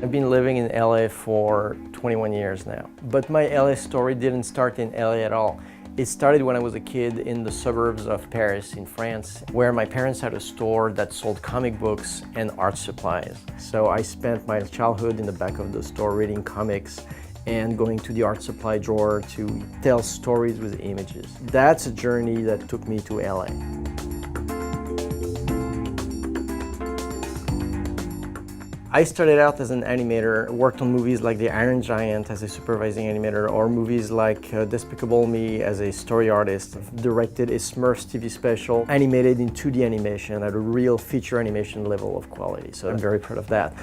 I've been living in LA for 21 years now. But my LA story didn't start in LA at all. It started when I was a kid in the suburbs of Paris in France, where my parents had a store that sold comic books and art supplies. So I spent my childhood in the back of the store reading comics and going to the art supply drawer to tell stories with images. That's a journey that took me to LA. I started out as an animator, worked on movies like The Iron Giant as a supervising animator, or movies like Despicable Me as a story artist. I've directed a Smurfs TV special, animated in 2D animation at a real feature animation level of quality, so I'm very proud of that.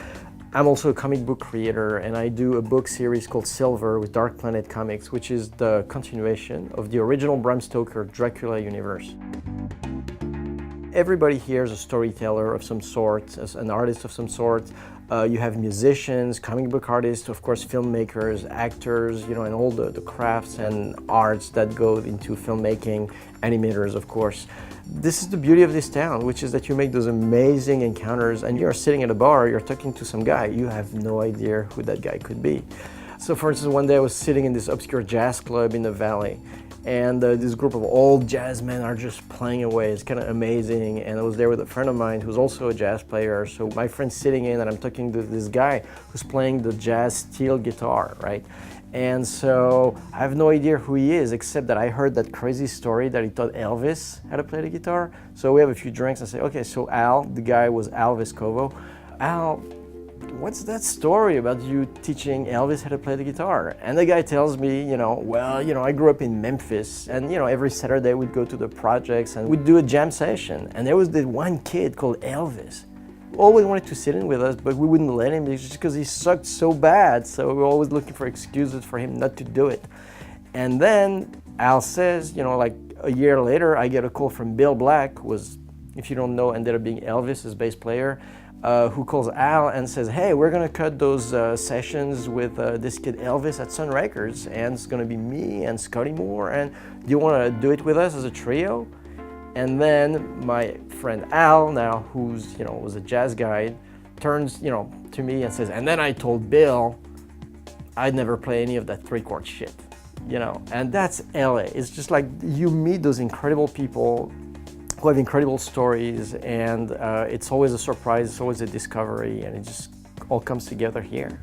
I'm also a comic book creator, and I do a book series called Silver with Dark Planet Comics, which is the continuation of the original Bram Stoker Dracula universe. Everybody here is a storyteller of some sort, as an artist of some sort. You have musicians, comic book artists, of course filmmakers, actors, and all the crafts and arts that go into filmmaking, animators of course. This is the beauty of this town, which is that you make those amazing encounters and you're sitting at a bar, you're talking to some guy, you have no idea who that guy could be. So for instance, one day I was sitting in this obscure jazz club in the valley, and this group of old jazz men are just playing away. It's kind of amazing. And I was there with a friend of mine who's also a jazz player. So my friend's sitting in and I'm talking to this guy who's playing the jazz steel guitar, right? And so I have no idea who he is, except that I heard that crazy story that he thought Elvis had to play the guitar. So we have a few drinks and I say, okay, so Al, the guy was Al Vescovo. Al, what's that story about you teaching Elvis how to play the guitar? And the guy tells me, I grew up in Memphis, and every Saturday we'd go to the projects and we'd do a jam session. And there was this one kid called Elvis who always wanted to sit in with us, but we wouldn't let him just because he sucked so bad. So we were always looking for excuses for him not to do it. And then Al says, like a year later, I get a call from Bill Black, who was, if you don't know, ended up being Elvis's bass player, who calls Al and says, hey, we're gonna cut those sessions with this kid Elvis at Sun Records, and it's gonna be me and Scotty Moore, and do you wanna do it with us as a trio? And then my friend Al, now who's, was a jazz guy, turns, to me and says, and then I told Bill I'd never play any of that 3-chord shit, and that's LA. It's just like you meet those incredible people who have incredible stories, and it's always a surprise, it's always a discovery, and it just all comes together here.